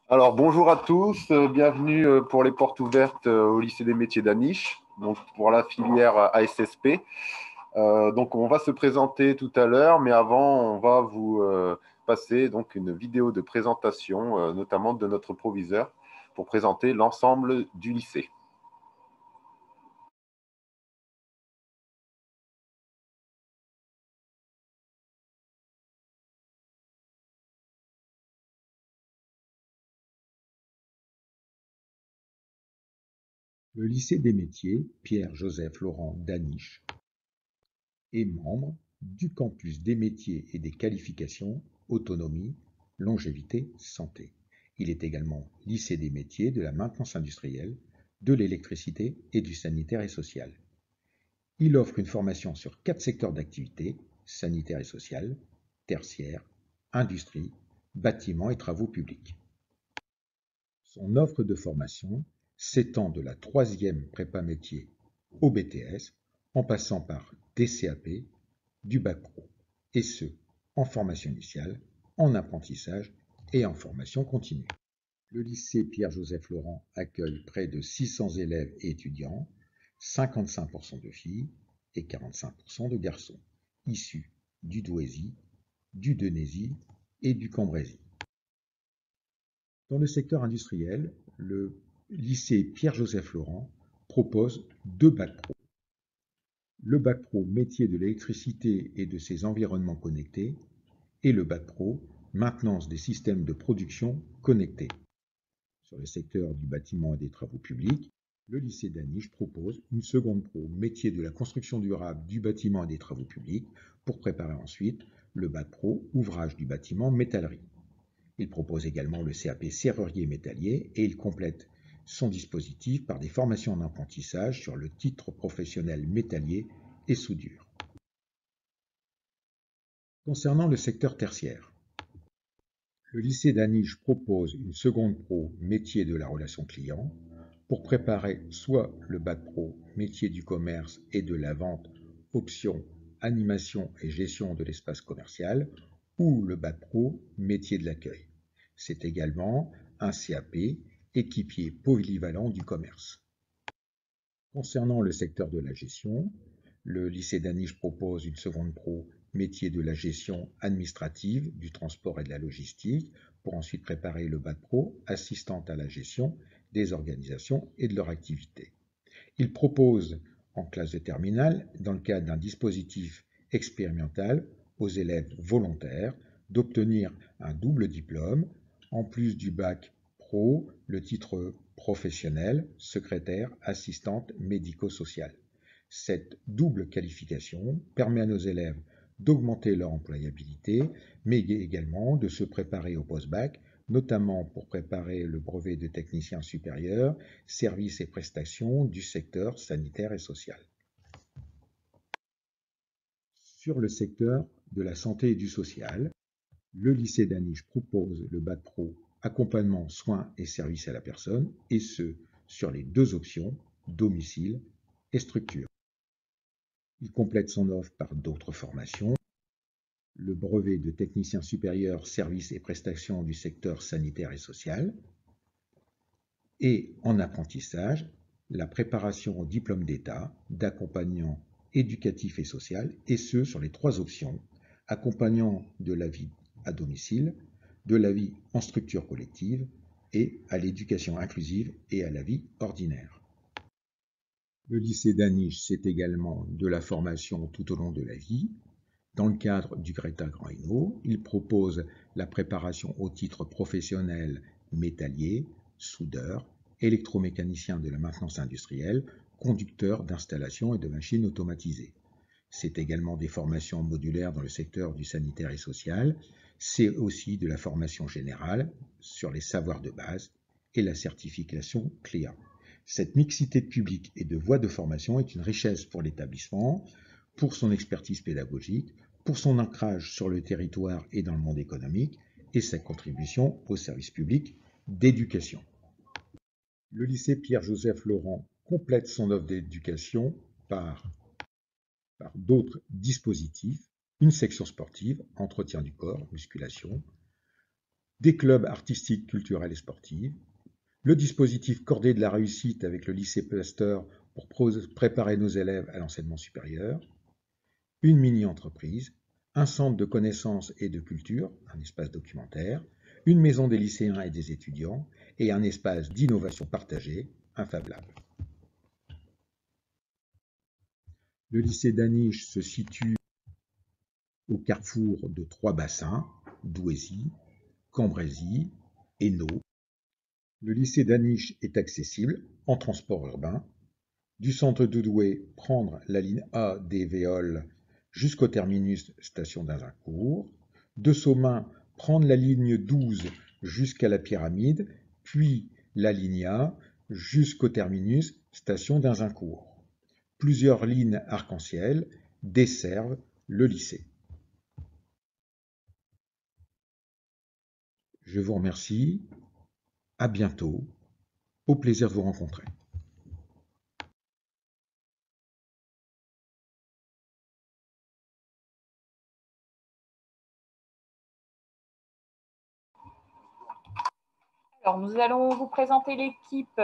Alors bonjour à tous, bienvenue pour les portes ouvertes au lycée des métiers d'Aniche, donc pour la filière ASSP. Donc on va se présenter tout à l'heure, mais avant on va vous passer donc une vidéo de présentation, notamment de notre proviseur, pour présenter l'ensemble du lycée. Le lycée des métiers Pierre-Joseph-Laurent d'Aniche est membre du campus des métiers et des qualifications autonomie, longévité, santé. Il est également lycée des métiers de la maintenance industrielle, de l'électricité et du sanitaire et social. Il offre une formation sur 4 secteurs d'activité: sanitaire et social, tertiaire, industrie, bâtiments et travaux publics. Son offre de formation s'étend de la troisième prépa métier au BTS, en passant par des CAP, du bac pro, et ce, en formation initiale, en apprentissage et en formation continue. Le lycée Pierre-Joseph-Laurent accueille près de 600 élèves et étudiants, 55% de filles et 45% de garçons, issus du Douaisis, du Denaisis et du Cambrésis. Dans le secteur industriel, le lycée Pierre-Joseph-Laurent propose 2 bacs pro. Le bac pro métier de l'électricité et de ses environnements connectés et le bac pro maintenance des systèmes de production connectés. Sur le secteur du bâtiment et des travaux publics, le lycée d'Aniche propose une seconde pro métier de la construction durable du bâtiment et des travaux publics pour préparer ensuite le bac pro ouvrage du bâtiment métallerie. Il propose également le CAP serrurier métallier et il complète son dispositif par des formations en apprentissage sur le titre professionnel métallier et soudure. Concernant le secteur tertiaire, le lycée d'Aniche propose une seconde pro métier de la relation client pour préparer soit le bac pro métier du commerce et de la vente, option animation et gestion de l'espace commercial, ou le bac pro métier de l'accueil. C'est également un CAP équipier polyvalent du commerce. Concernant le secteur de la gestion, le lycée d'Aniche propose une seconde pro métier de la gestion administrative, du transport et de la logistique, pour ensuite préparer le bac pro assistant à la gestion des organisations et de leur activité. Il propose en classe de terminale, dans le cadre d'un dispositif expérimental aux élèves volontaires, d'obtenir un double diplôme, en plus du bac pro, le titre professionnel, secrétaire, assistante médico-sociale. Cette double qualification permet à nos élèves d'augmenter leur employabilité, mais également de se préparer au post-bac, notamment pour préparer le brevet de technicien supérieur, services et prestations du secteur sanitaire et social. Sur le secteur de la santé et du social, le lycée d'Aniche propose le bac pro accompagnement, soins et services à la personne, et ce, sur les 2 options, domicile et structure. Il complète son offre par d'autres formations: le brevet de technicien supérieur, services et prestations du secteur sanitaire et social, et en apprentissage, la préparation au diplôme d'État d'accompagnant éducatif et social, et ce sur les 3 options: accompagnant de la vie à domicile, de la vie en structure collective et à l'éducation inclusive et à la vie ordinaire. Le lycée d'Aniche, c'est également de la formation tout au long de la vie. Dans le cadre du Greta Grand Inno, il propose la préparation au titre professionnel métallier, soudeur, électromécanicien de la maintenance industrielle, conducteur d'installations et de machines automatisées. C'est également des formations modulaires dans le secteur du sanitaire et social. C'est aussi de la formation générale sur les savoirs de base et la certification CLIA. Cette mixité de public et de voies de formation est une richesse pour l'établissement, pour son expertise pédagogique, pour son ancrage sur le territoire et dans le monde économique, et sa contribution au service public d'éducation. Le lycée Pierre-Joseph-Laurent complète son offre d'éducation par d'autres dispositifs: une section sportive, entretien du corps, musculation, des clubs artistiques, culturels et sportifs, le dispositif cordé de la réussite avec le lycée Pasteur pour préparer nos élèves à l'enseignement supérieur, une mini-entreprise, un centre de connaissances et de culture, un espace documentaire, une maison des lycéens et des étudiants et un espace d'innovation partagée, un Fab Lab. Le lycée d'Aniche se situe au carrefour de 3 bassins, Douaisis, Cambrésis et Naux. Le lycée d'Aniche est accessible en transport urbain. Du centre de Douai, prendre la ligne A des Véoles jusqu'au terminus station d'Azincourt. De Saumain, prendre la ligne 12 jusqu'à la Pyramide, puis la ligne A jusqu'au terminus station d'Azincourt. Plusieurs lignes arc-en-ciel desservent le lycée. Je vous remercie. À bientôt. Au plaisir de vous rencontrer. Alors, nous allons vous présenter l'équipe qui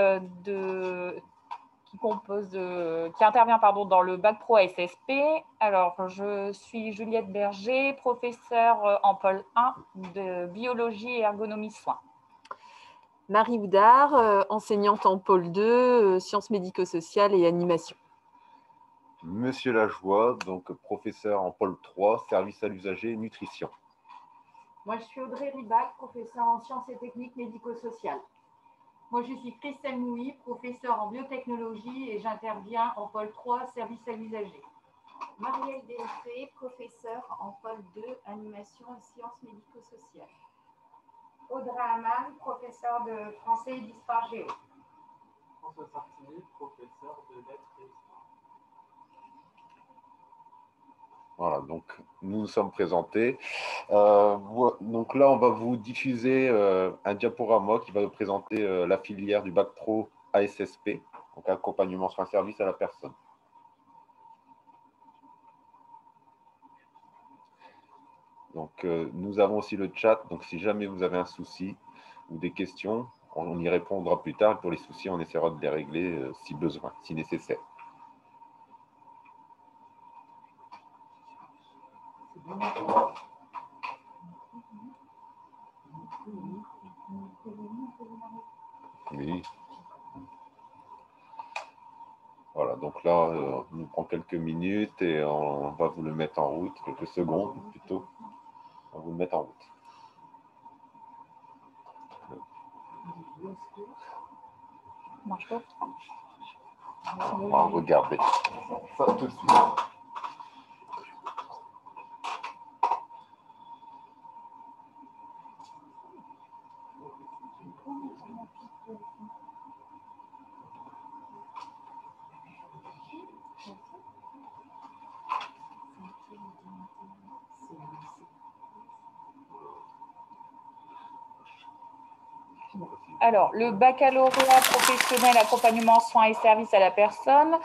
intervient dans le Bac Pro ASSP. Alors, je suis Juliette Berger, professeure en pôle 1 de biologie et ergonomie soins. Marie Houdard, enseignante en pôle 2, sciences médico-sociales et animation. Monsieur Lajoie, donc professeur en pôle 3, service à l'usager et nutrition. Moi, je suis Audrey Ribac, professeure en sciences et techniques médico-sociales. Moi, je suis Christelle Mouy, professeure en biotechnologie et j'interviens en pôle 3, service à l'usager. Marielle Delfé, professeure en pôle 2, animation et sciences médico-sociales. Audrey Hamann, professeure de français et d'histoire géo. François Sartini, professeur de lettres et histoire. Voilà, donc nous nous sommes présentés. Donc là, on va vous diffuser un diaporama qui va nous présenter la filière du Bac Pro ASSP, donc accompagnement soins service à la personne. Donc nous avons aussi le chat, donc si jamais vous avez un souci ou des questions, on y répondra plus tard. Pour les soucis, on essaiera de les régler si besoin, si nécessaire. Oui. Voilà, donc là, on nous prend quelques minutes et on va vous le mettre en route, quelques secondes plutôt. On va vous le mettre en route. On va regarder ça tout de suite. Alors, le baccalauréat professionnel accompagnement soins et services à la personne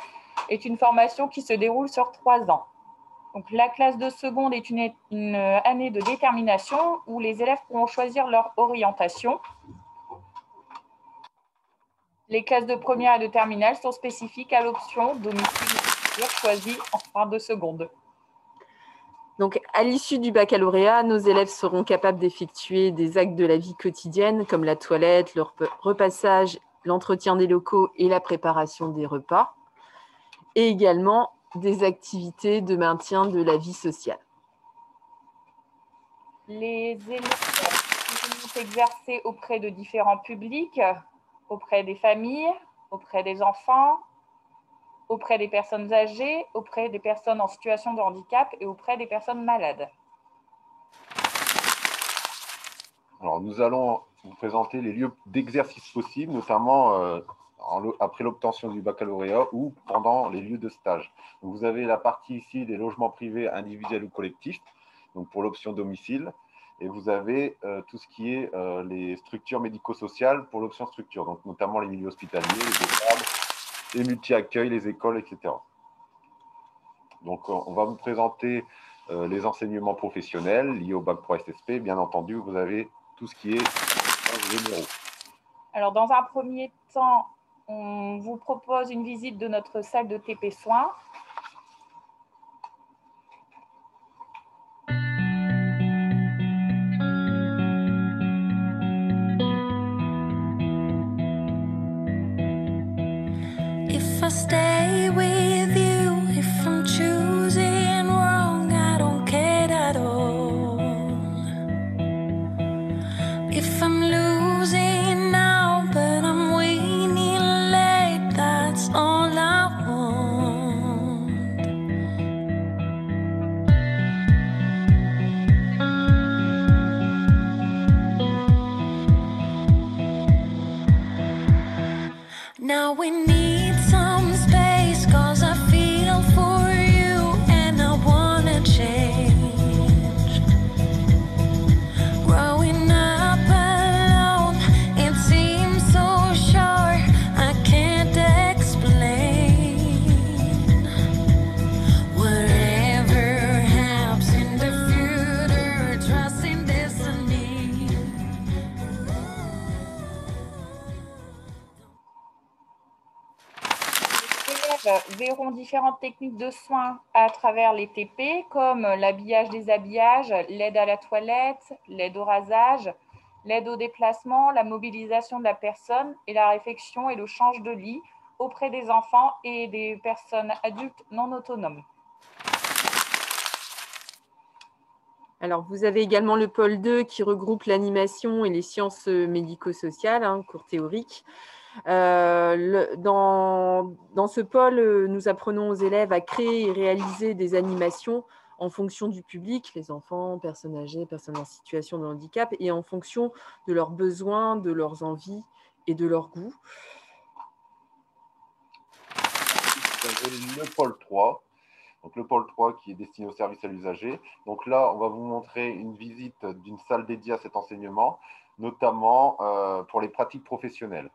est une formation qui se déroule sur 3 ans. Donc, la classe de seconde est une année de détermination où les élèves pourront choisir leur orientation. Les classes de première et de terminale sont spécifiques à l'option domicile choisie en fin de seconde. Donc, à l'issue du baccalauréat, nos élèves seront capables d'effectuer des actes de la vie quotidienne comme la toilette, le repassage, l'entretien des locaux et la préparation des repas, et également des activités de maintien de la vie sociale. Les élèves vont exercer auprès de différents publics, auprès des familles, auprès des enfants, auprès des personnes âgées, auprès des personnes en situation de handicap et auprès des personnes malades. Alors, nous allons vous présenter les lieux d'exercice possibles, notamment après l'obtention du baccalauréat ou pendant les lieux de stage. Donc, vous avez la partie ici des logements privés individuels ou collectifs, donc pour l'option domicile, et vous avez tout ce qui est les structures médico-sociales pour l'option structure, donc notamment les milieux hospitaliers, les EHPAD, les multi-accueils, les écoles, etc. Donc, on va vous présenter les enseignements professionnels liés au Bac Pro SSP. Bien entendu, vous avez tout ce qui est généraux. Alors, dans un premier temps, on vous propose une visite de notre salle de TP Soins. If I stay with you, if I'm choosing wrong, I don't care at all. If I'm losing now, but I'm winning late, that's all I want. Now we need some space, 'cause I feel for you and I wanna change. Growing up alone, it seems so short, I can't explain. Whatever happens in the future, trust in destiny. Les élèves verront différentes techniques de soins à travers les TP, comme l'habillage, déshabillage, l'aide à la toilette, l'aide au rasage, l'aide au déplacement, la mobilisation de la personne et la réfection et le change de lit auprès des enfants et des personnes adultes non autonomes. Alors, vous avez également le pôle 2 qui regroupe l'animation et les sciences médico-sociales, cours théoriques. Dans ce pôle, nous apprenons aux élèves à créer et réaliser des animations en fonction du public, les enfants, personnes âgées, personnes en situation de handicap, et en fonction de leurs besoins, de leurs envies et de leurs goûts. Vous avez le pôle 3. Donc le pôle 3 qui est destiné au service à l'usager. Donc là, on va vous montrer une visite d'une salle dédiée à cet enseignement, notamment pour les pratiques professionnelles.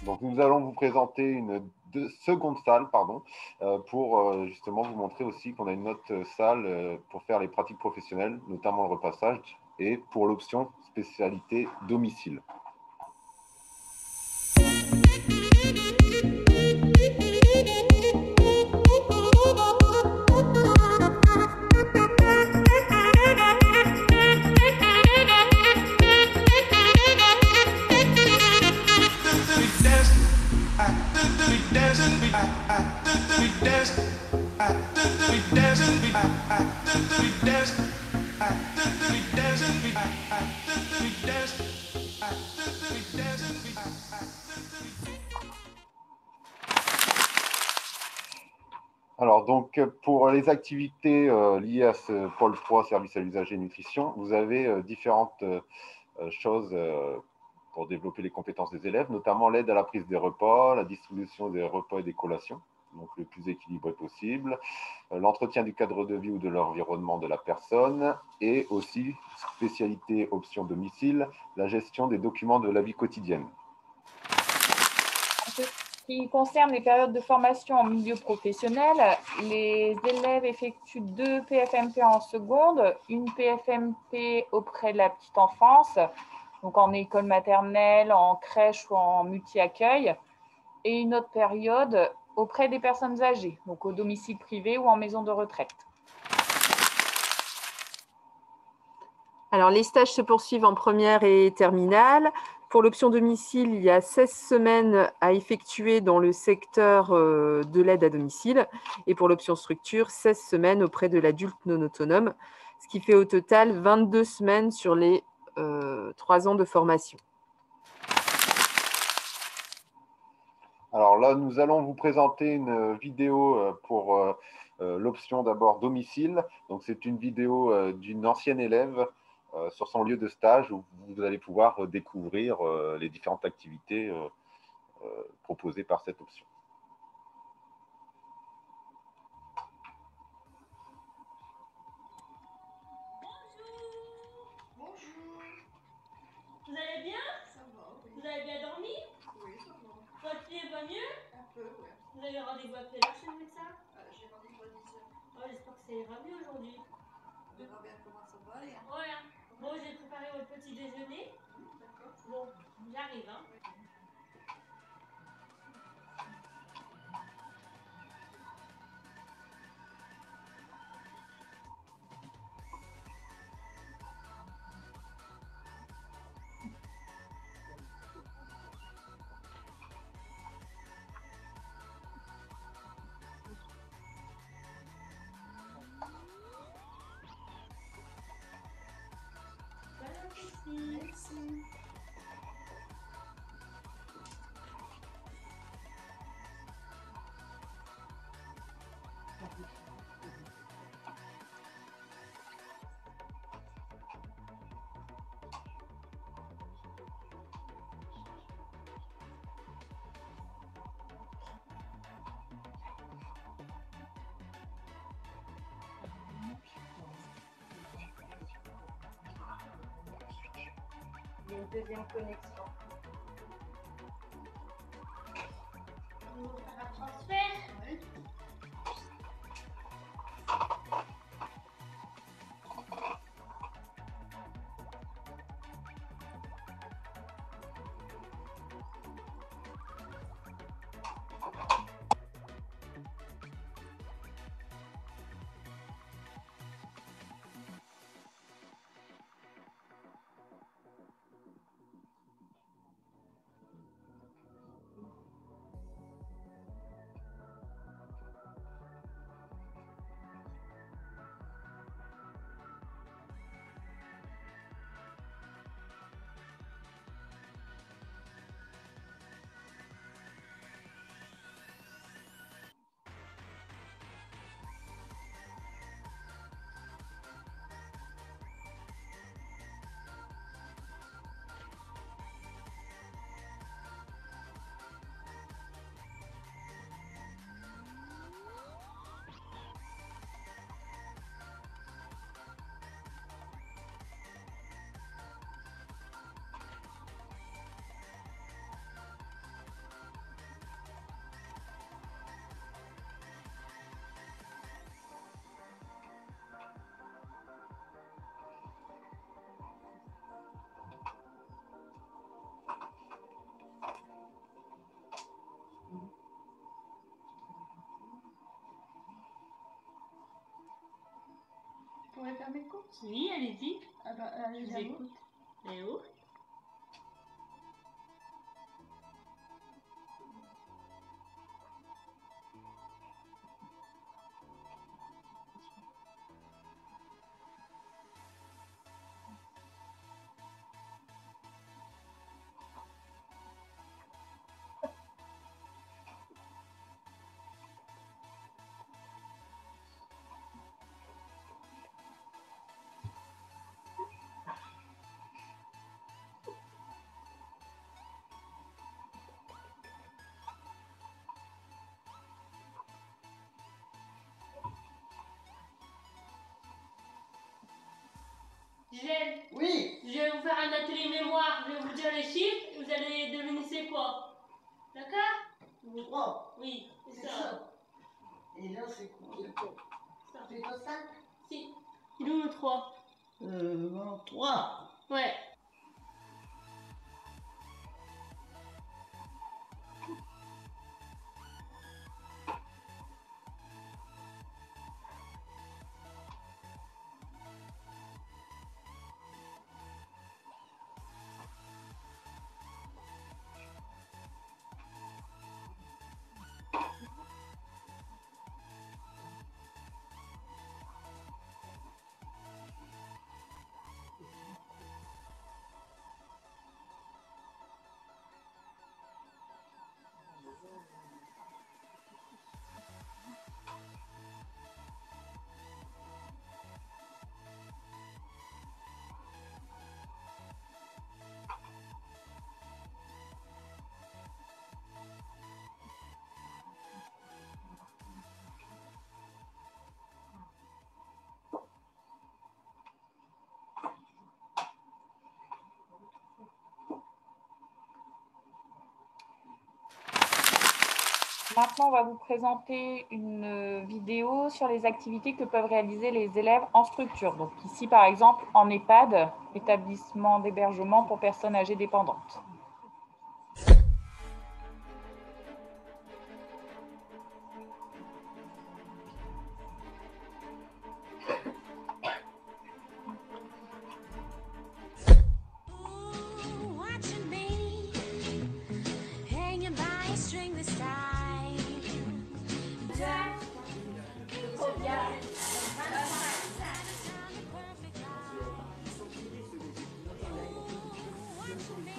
Donc nous allons vous présenter une seconde salle pour justement vous montrer aussi qu'on a une autre salle pour faire les pratiques professionnelles, notamment le repassage, et pour l'option spécialité domicile. Alors, donc, pour les activités liées à ce pôle 3, service à l'usager et nutrition, vous avez différentes choses pour développer les compétences des élèves, notamment l'aide à la prise des repas, la distribution des repas et des collations, donc le plus équilibré possible, l'entretien du cadre de vie ou de l'environnement de la personne, et aussi, spécialité option domicile, la gestion des documents de la vie quotidienne. En ce qui concerne les périodes de formation en milieu professionnel, les élèves effectuent 2 PFMP en seconde, une PFMP auprès de la petite enfance, donc en école maternelle, en crèche ou en multi-accueil, et une autre période auprès des personnes âgées, donc au domicile privé ou en maison de retraite. Alors, les stages se poursuivent en première et terminale. Pour l'option domicile, il y a 16 semaines à effectuer dans le secteur de l'aide à domicile. Et pour l'option structure, 16 semaines auprès de l'adulte non autonome, ce qui fait au total 22 semaines sur les 3 ans de formation. Alors là, nous allons vous présenter une vidéo pour l'option d'abord domicile. Donc, c'est une vidéo d'une ancienne élève sur son lieu de stage où vous allez pouvoir découvrir les différentes activités proposées par cette option. Bonjour. Vous allez bien? Ça va, oui. Vous avez bien dormi? Oui, ça va. Votre pied va mieux? Un peu, oui. Vous avez rendez-vous à quelle heure chez le médecin? J'ai rendez-vous à 10h. Oh, j'espère que ça ira mieux aujourd'hui. On verra bien comment ça va aller. Hein. Ouais. Hein. Bon, j'ai préparé votre petit déjeuner. D'accord. Bon, j'arrive, hein. Oui. Merci. Il y a une deuxième connexion. On va faire un transfert. Oui. Je pourrais faire mes courses? Oui, allez-y. Ah bah, je vous écoute. Et où? Gisèle, oui. Je vais vous faire un atelier mémoire. Je vais vous dire les chiffres et vous allez deviner c'est quoi. D'accord? 3. Oui, c'est ça. Et là, c'est quoi? C'est pas 5? Si. Il est où le 3? 3. Ouais. Maintenant, on va vous présenter une vidéo sur les activités que peuvent réaliser les élèves en structure. Donc ici, par exemple, en EHPAD, établissement d'hébergement pour personnes âgées dépendantes. Watching me, hanging by a string this time.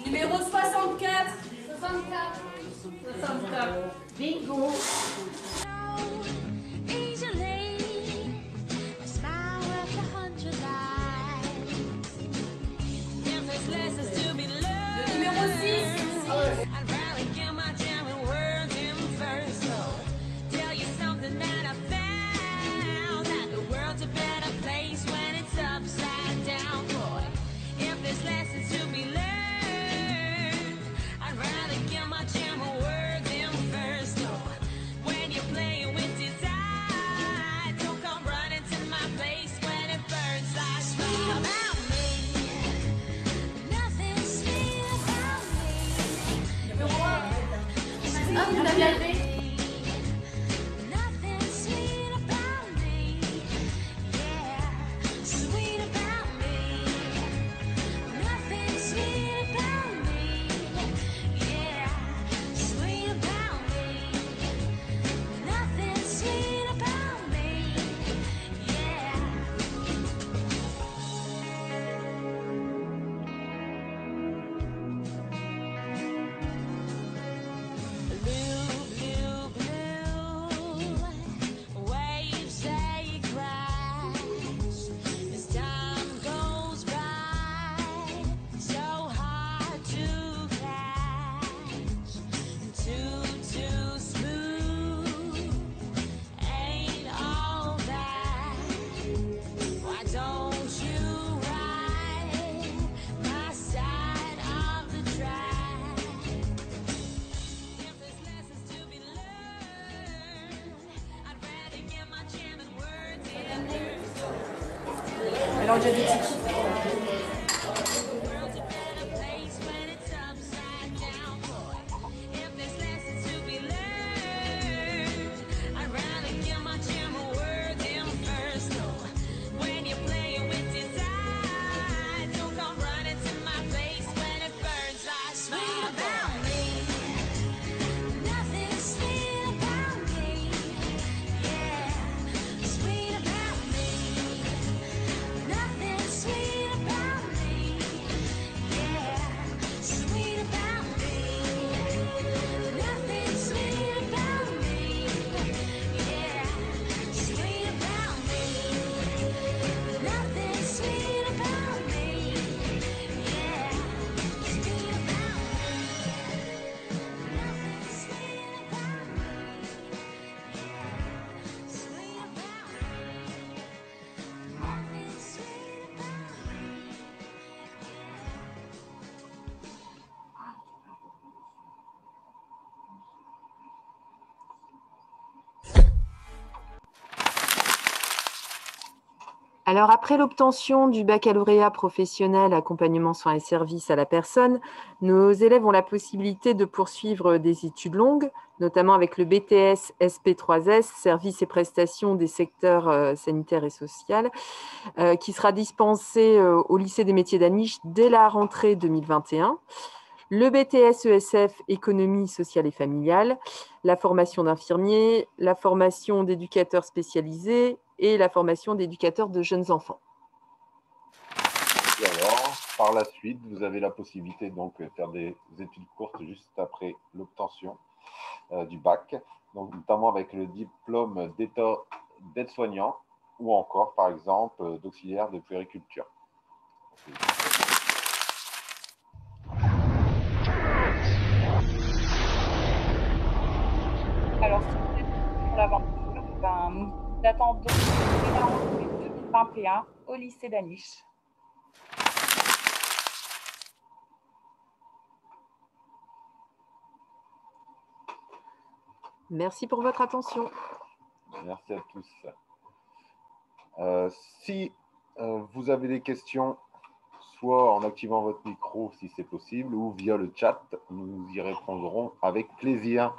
Numéro 64. 64. 64. Bingo. Easily, a smile worth 100 lives. If there's lessons to be learned, Le numéro 6. I'd rather get my damn words in first. So, tell you something that I found, that the world's a better place when it's upside down, boy. If there's lessons to be learned, I'd rather get my damn words in first. So, when you're playing with desire, don't come running to my face when it burns like fire. About me, nothing sweet about me. Numéro 1. Ah, vous l'avez levé. Nothing sweet about me, yeah, sweet about me. Nothing sweet about me, yeah, sweet about me. Nothing sweet about me, yeah. Blue, blue, blue, waves they crash as time goes by, so hard to catch, too smooth, ain't all that. Why don't you ride my side of the track? If there's lessons to be learned, I'd rather get my jamming words in first. Alors, j'ai des tickets. The world's a better place when it's upside down, boy. If there's lessons to be learned, I'd rather get my jamming words in first. So, when you're playing with desire, don't come running to my face when it burns like fire. About me, nothing sweet about me, yeah, sweet about me. Nothing sweet about me, yeah, sweet about me. Nothing sweet about me, yeah, sweet about me. Nothing sweet about me, yeah, sweet about me. Nothing sweet about me, yeah, sweet about me. Nothing sweet about me. Alors, après l'obtention du baccalauréat professionnel accompagnement soins et services à la personne, nos élèves ont la possibilité de poursuivre des études longues, notamment avec le BTS SP3S, services et prestations des secteurs sanitaires et social, qui sera dispensé au lycée des métiers d'Aniche dès la rentrée 2021. Le BTS ESF économie sociale et familiale, la formation d'infirmiers, la formation d'éducateurs spécialisés et la formation d'éducateurs de jeunes enfants. Et alors, par la suite, vous avez la possibilité donc de faire des études courtes juste après l'obtention du bac, donc notamment avec le diplôme d'état d'aide-soignant ou encore, par exemple, d'auxiliaire de puériculture. Alors, si vous êtes pour l'aventure, ben, nous vous attendons dès la rentrée 2021 au lycée d'Aniche. Merci pour votre attention. Merci à tous. Si vous avez des questions, soit en activant votre micro si c'est possible, ou via le chat, nous y répondrons avec plaisir.